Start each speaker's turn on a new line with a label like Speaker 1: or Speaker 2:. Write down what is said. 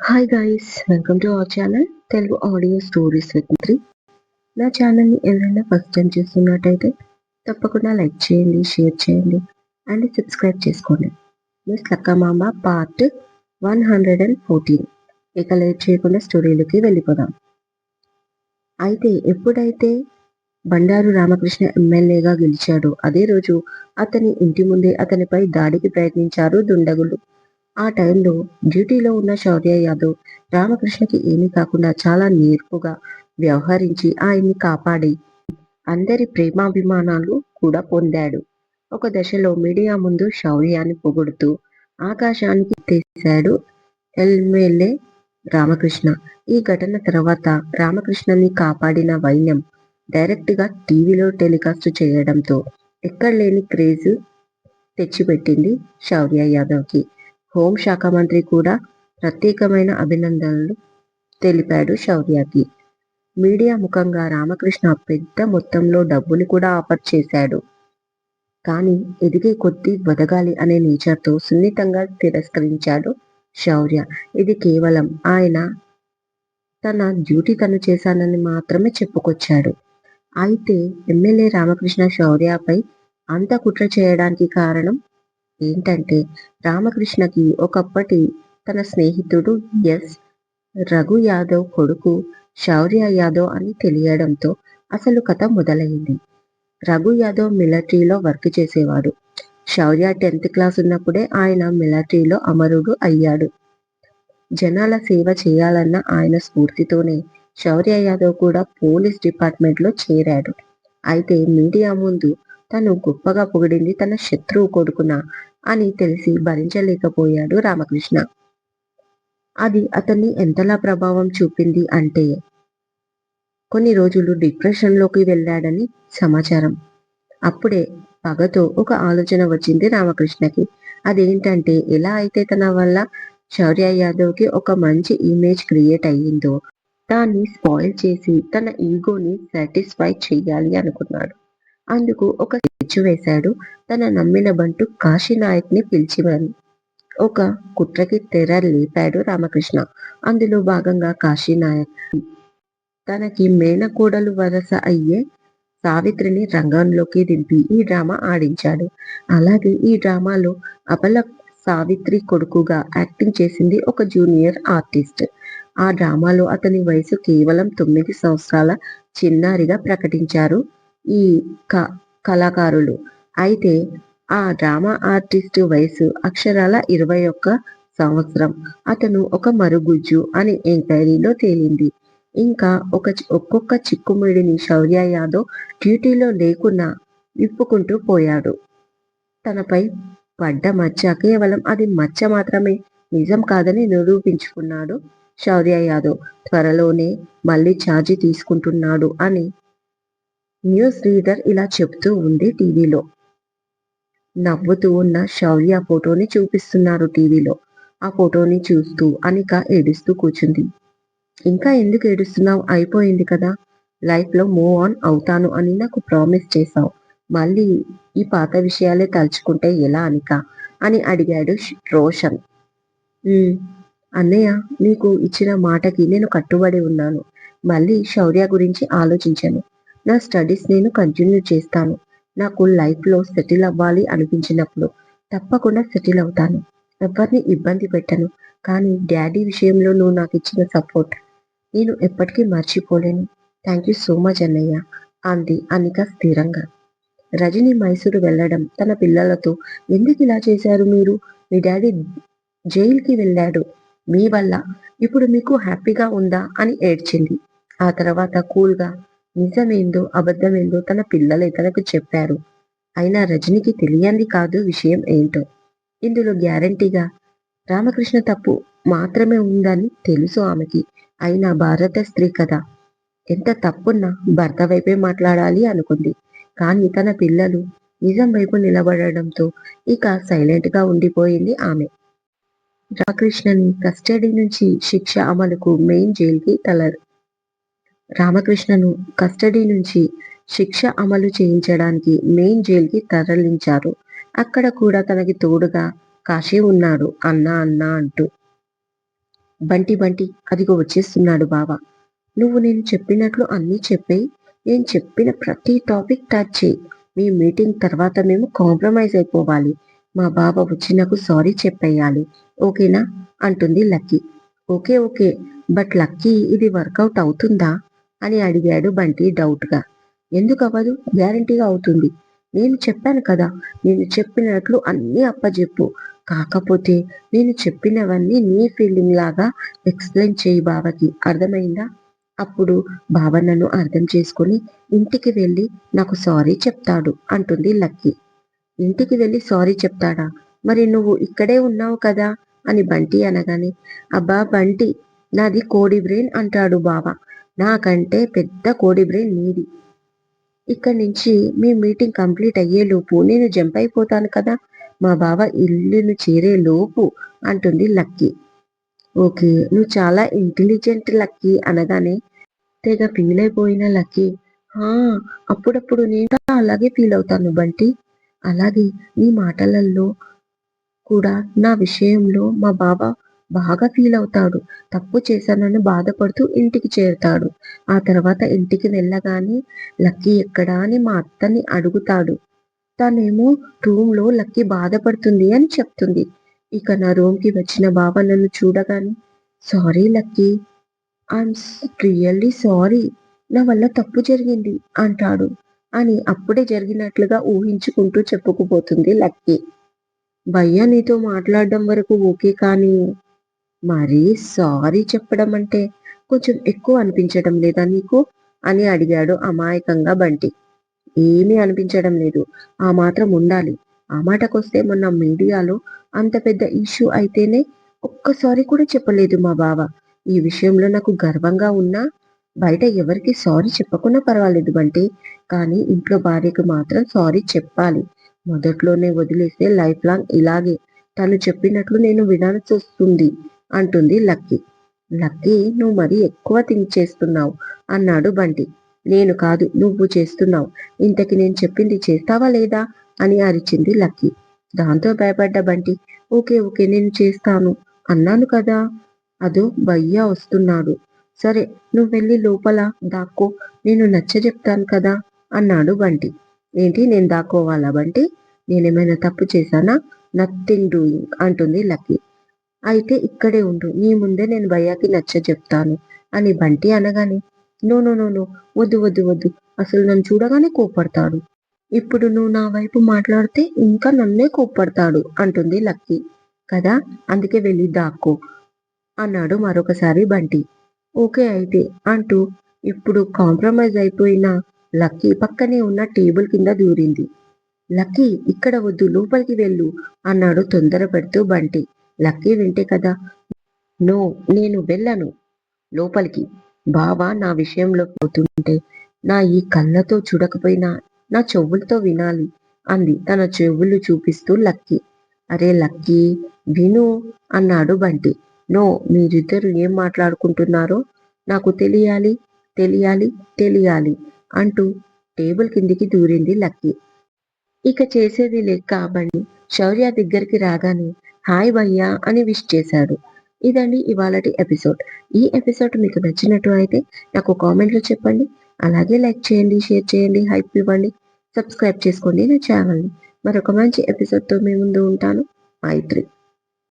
Speaker 1: Hi guys, welcome to our channel Telugu audio stories with three. నా ఛానల్ని ఎవరైనా first time చూస్తున్నట్టయితే తప్పకుండా లైక్ చేయండి, షేర్ చేయండి అండ్ సబ్స్క్రైబ్ చేసుకోండి. Miss Lakkamamba part 114. ఇక లేట్ చేయకుండా స్టోరీలోకి వెళ్ళిపోదాం. అయితే ఎప్పుడైతే బండారు రామకృష్ణ ఎమ్మెల్యేగా గెలిచాడో అదే రోజు అతని ఇంటి ముందే అతనిపై దాడికి ప్రయత్నించారు దుండగులు. ఆ టైంలో డ్యూటీలో ఉన్న శౌర్య యాదవ్ రామకృష్ణకి ఏమీ కాకుండా చాలా నేర్పుగా వ్యవహరించి ఆయన్ని కాపాడి అందరి ప్రేమాభిమానాలు కూడా పొందాడు. ఒక దశలో మీడియా ముందు శౌర్యాన్ని పొగుడుతూ ఆకాశానికి ఎత్తేశాడు ఎమ్మెల్యే రామకృష్ణ. ఈ ఘటన తర్వాత రామకృష్ణని కాపాడిన వైనం డైరెక్ట్ గా టీవీలో టెలికాస్ట్ చేయడంతో ఎక్కడలేని క్రేజ్ తెచ్చిపెట్టింది శౌర్య యాదవ్కి. హోంశాఖ మంత్రి కూడా ప్రత్యేకమైన అభినందనలు తెలిపాడు శౌర్యకి. మీడియా ముఖంగా రామకృష్ణ పెద్ద మొత్తంలో డబ్బుని కూడా ఆఫర్ చేశాడు. కానీ ఎదిగే కొద్దీ వదగాలి అనే నేచర్తో సున్నితంగా తిరస్కరించాడు శౌర్య. ఇది కేవలం ఆయన తన డ్యూటీ తను చేశానని మాత్రమే చెప్పుకొచ్చాడు. అయితే ఎమ్మెల్యే రామకృష్ణ శౌర్యపై అంత కుట్ర చేయడానికి కారణం ఏంటంటే రామకృష్ణకి ఒకప్పటి తన స్నేహితుడు ఎస్ రఘు యాదవ్ కొడుకు శౌర్య యాదవ్ అని తెలియడంతో అసలు కథ మొదలైంది. రఘు యాదవ్ మిలిటరీలో వర్క్ చేసేవాడు. శౌర్య 10th క్లాస్ ఉన్నప్పుడే ఆయన మిలిటరీలో అమరుడు అయ్యాడు. జనాల సేవ చేయాలన్న ఆయన స్ఫూర్తితోనే శౌర్య యాదవ్ కూడా పోలీస్ డిపార్ట్మెంట్లో చేరాడు. అయితే మీడియా ముందు తను గొప్పగా పొగిడింది తన శత్రువు కొడుకున అని తెలిసి భరించలేకపోయాడు రామకృష్ణ. అది అతన్ని ఎంతలా ప్రభావం చూపింది అంటే కొన్ని రోజులు డిప్రెషన్లోకి వెళ్ళాడని సమాచారం. అప్పుడే పగతో ఒక ఆలోచన వచ్చింది రామకృష్ణకి. అదేంటంటే ఎలా అయితే తన వల్ల శౌర్య యాదవ్కి ఒక మంచి ఇమేజ్ క్రియేట్ అయ్యిందో దాన్ని స్పాయిల్ చేసి తన ఈగోని సాటిస్ఫై చెయ్యాలి అనుకున్నాడు. అందుకు ఒక స్కెచ్ వేశాడు. తన నమ్మిన బంటు కాశీనాయక్ ని పిలిచి మరి ఒక కుట్రకి తెర లేపాడు రామకృష్ణ. అందులో భాగంగా కాశీనాయక్ తనకి మేనకోడలు వరస అయ్యే సావిత్రిని రంగంలోకి దింపి ఈ డ్రామా ఆడించాడు. అలాగే ఈ డ్రామాలో అబల సావిత్రి కొడుకుగా యాక్టింగ్ చేసింది ఒక జూనియర్ ఆర్టిస్ట్. ఆ డ్రామాలో అతని వయసు కేవలం 9 సంవత్సరాల చిన్నారిగా ప్రకటించారు ఈ కళాకారులు. అయితే ఆ డ్రామా ఆర్టిస్ట్ వయసు అక్షరాల 21 సంవత్సరం. అతను ఒక మరుగుజ్జు అని ఎంక్వైరీలో తేలింది. ఇంకా ఒక్కొక్క చిక్కుముడిని శౌర్య యాదవ్ డ్యూటీలో లేకున్నా విప్పుకుంటూ పోయాడు. తనపై పడ్డ మచ్చ కేవలం అది మచ్చ మాత్రమే, నిజం కాదని నిరూపించుకున్నాడు శౌర్య యాదవ్. త్వరలోనే మళ్ళీ ఛార్జీ తీసుకుంటున్నాడు అని న్యూస్ రీడర్ ఇలా చెప్తూ ఉంది టీవీలో. నవ్వుతూ ఉన్న శౌర్య ఫోటోని చూపిస్తున్నారు టీవీలో. ఆ ఫోటోని చూస్తూ అనిక ఏడుస్తూ కూర్చుంది. ఇంకా ఎందుకు ఏడుస్తున్నావు? అయిపోయింది కదా, లైఫ్లో మూవ్ ఆన్ అవుతాను అని నాకు ప్రామిస్ చేశావు. మళ్ళీ ఈ పాత విషయాలే తలుచుకుంటే ఎలా అనిక అని అడిగాడు రోషన్. అన్నయ్య, నీకు ఇచ్చిన మాటకి నేను కట్టుబడి ఉన్నాను. మళ్ళీ శౌర్య గురించి ఆలోచించను. నా స్టడీస్ నేను కంటిన్యూ చేస్తాను. నాకు లైఫ్లో సెటిల్ అవ్వాలి అనిపించినప్పుడు తప్పకుండా సెటిల్ అవుతాను. ఎవరిని ఇబ్బంది పెట్టను. కానీ డాడీ విషయంలో నువ్వు నాకు ఇచ్చిన సపోర్ట్ నేను ఎప్పటికీ మర్చిపోలేను. థ్యాంక్ యూ సో మచ్ అన్నయ్య అంది అనిక స్థిరంగా. రజని మైసూరు వెళ్ళడం తన పిల్లలతో ఎందుకు ఇలా చేశారు మీరు? మీ డాడీ జైలుకి వెళ్ళాడు మీ వల్ల. ఇప్పుడు మీకు హ్యాపీగా ఉందా అని ఏడ్చింది. ఆ తర్వాత కూల్గా నిజమేందో అబద్ధమేందో తన పిల్లలే తనకు చెప్పారు. అయినా రజనికి తెలియంది కాదు విషయం ఏంటో. ఇందులో గ్యారంటీగా రామకృష్ణ తప్పు మాత్రమే ఉందని తెలుసు ఆమెకి. అయినా భారత స్త్రీ కదా, ఎంత తప్పున్నా భర్త వైపే మాట్లాడాలి అనుకుంది. కానీ తన పిల్లలు నిజం వైపు నిలబడడంతో ఇక సైలెంట్ గా ఉండిపోయింది ఆమె. రామకృష్ణని కస్టడీ నుంచి శిక్ష అమలుకు మెయిన్ జైలుకి రామకృష్ణను కస్టడీ నుంచి శిక్ష అమలు చేయించడానికి మెయిన్ జైలుకి తరలించారు. అక్కడ కూడా తనకి తోడుగా కాశీ ఉన్నాడు. అన్నా అన్నా అంటూ. బంటి బంటి అదిగో వచ్చేస్తున్నాడు బావ. నువ్వు నేను చెప్పినట్లు అన్నీ చెప్పేయి. నేను చెప్పిన ప్రతి టాపిక్ టచ్ చేయి. మీ మీటింగ్ తర్వాత మేము కాంప్రమైజ్ అయిపోవాలి. మా బావ వచ్చి నాకు సారీ చెప్పేయాలి. ఓకేనా అంటుంది lucky. Okay okay, but lucky ఇది వర్కౌట్ అవుతుందా అని అడిగాడు బంటి డౌట్గా. ఎందుకు అవ్వదు, గ్యారంటీగా అవుతుంది. నేను చెప్పాను కదా, నేను చెప్పినట్లు అన్నీ అప్పజెప్పు. కాకపోతే నేను చెప్పినవన్నీ నీ ఫీలింగ్ లాగా ఎక్స్ప్లెయిన్ చేయి బావకి, అర్థమైందా? అప్పుడు బావ నన్ను అర్థం చేసుకుని ఇంటికి వెళ్ళి నాకు సారీ చెప్తాడు అంటుంది లక్కీ. ఇంటికి వెళ్ళి సారీ చెప్తాడా? మరి నువ్వు ఇక్కడే ఉన్నావు కదా అని బంటి అనగానే, అబ్బా బంటి, నాది కోడి బ్రెయిన్ అంటాడు బావ. నాకంటే పెద్ద కోడి బ్రెయిన్ నీది. ఇక్కడి నుంచి మీ మీటింగ్ కంప్లీట్ అయ్యేలోపు నేను జంప్ అయిపోతాను కదా, మా బావ ఇల్లును చేరే లోపు అంటుంది లక్కీ. ఓకే, నువ్వు చాలా ఇంటెలిజెంట్ లక్కీ అనగానే తెగ ఫీల్ అయిపోయిన లక్కీ, హా, అప్పుడప్పుడు నేను అలాగే ఫీల్ అవుతాను బంటి. అలాగే నీ మాటలలో కూడా నా విషయంలో మా బావ బాగా ఫీల్ అవుతాడు. తప్పు చేశానని బాధపడుతూ ఇంటికి చేరుతాడు. ఆ తర్వాత ఇంటికి వెళ్ళగానే లక్కీ ఎక్కడా అని మా అత్తని అడుగుతాడు. తనేమో రూమ్లో లక్కీ బాధపడుతుంది అని చెప్తుంది. ఇక నా రూమ్కి వచ్చిన బావ నన్ను చూడగానే, sorry lucky, I'm really sorry, నా వల్ల తప్పు జరిగింది అంటాడు అని అప్పుడే జరిగినట్లుగా ఊహించుకుంటూ చెప్పుకుపోతుంది లక్కీ. భయ్యా నీతో మాట్లాడడం వరకు ఓకే, కానీ మరీ సారీ చెప్పడం అంటే కొంచెం ఎక్కువ అనిపించడం లేదా నీకు అని అడిగాడు అమాయకంగా బంటి. ఏమీ అనిపించడం లేదు, ఆ మాత్రం ఉండాలి. ఆ మాటకొస్తే మొన్న మీడియాలో అంత పెద్ద ఇష్యూ అయితేనే ఒక్కసారి కూడా చెప్పలేదు మా బావ. ఈ విషయంలో నాకు గర్వంగా ఉన్నా బయట ఎవరికి సారీ చెప్పకున్నా పర్వాలేదు బంటి, కానీ ఇంట్లో భార్యకు మాత్రం సారీ చెప్పాలి. మొదట్లోనే వదిలేస్తే లైఫ్ లాంగ్ ఇలాగే తను చెప్పినట్లు నేను వినాల్సి వస్తుంది అంటుంది లక్కీ. లక్కీ, నువ్వు మరీ ఎక్కువ థింక్ చేస్తున్నావు అన్నాడు బంటి. నేను కాదు, నువ్వు చేస్తున్నావు. ఇంతకి నేను చెప్పింది చేస్తావా లేదా అని అరిచింది లక్కీ. దాంతో భయపడ్డ బంటి, ఓకే ఓకే నేను చేస్తాను అన్నాను కదా, అదో భయ్యా వస్తున్నాడు. సరే, నువ్వు వెళ్ళి లోపల దాక్కో, నేను నచ్చ చెప్తాను కదా అన్నాడు బంటి. ఏంటి, నేను దాక్కోవాలా బంటి? నేనేమైనా తప్పు చేశానా? నథింగ్ డూయింగ్ అంటుంది లక్కీ. అయితే ఇక్కడే ఉండు, నీ ముందే నేను భయ్యాకి నచ్చ చెప్తాను అని బంటి అనగానే, నో నో నో నో, వద్దు వద్దు వద్దు, అసలు నన్ను చూడగానే కోప్పడతాడు. ఇప్పుడు నువ్వు నా వైపు మాట్లాడితే ఇంకా నన్నే కోప్పడతాడు అంటుంది లక్కీ. కదా, అందుకే వెళ్ళి దాక్కో అన్నాడు మరొకసారి బంటి. ఓకే అయితే అంటూ ఇప్పుడు కాంప్రమైజ్ అయిపోయిన లక్కీ పక్కనే ఉన్న టేబుల్ కింద దూరింది. లక్కీ, ఇక్కడ వద్దు, లోపలికి వెళ్ళు అన్నాడు తొందర పెడుతూ బంటి. లక్కీ వింటే కదా, నో, నేను వెళ్ళను లోపలికి. బావ నా విషయంలో పోతుంటే నా ఈ కళ్ళతో చూడకపోయినా నా చెవులతో వినాలి అంది తన చెవులు చూపిస్తూ లక్కీ. అరే లక్కీ, విను అన్నాడు బంటి. నో, మీరిద్దరు ఏం మాట్లాడుకుంటున్నారో నాకు తెలియాలి తెలియాలి తెలియాలి అంటూ టేబుల్ కిందికి దూరింది లక్కీ. ఇక చేసేది లేక బండి శౌర్య దగ్గరికి రాగానే హాయ్ భయ్యా అని విష్ చేశాడు. ఇదండి ఇవాళటి ఎపిసోడ్. ఈ ఎపిసోడ్ మీకు నచ్చినట్టు అయితే నాకు కామెంట్లో చెప్పండి. అలాగే లైక్ చేయండి, షేర్ చేయండి, హైప్ ఇవ్వండి, సబ్స్క్రైబ్ చేసుకోండి నా ఛానల్ని. మరొక మంచి ఎపిసోడ్తో మీ ముందు ఉంటాను. మైత్రి.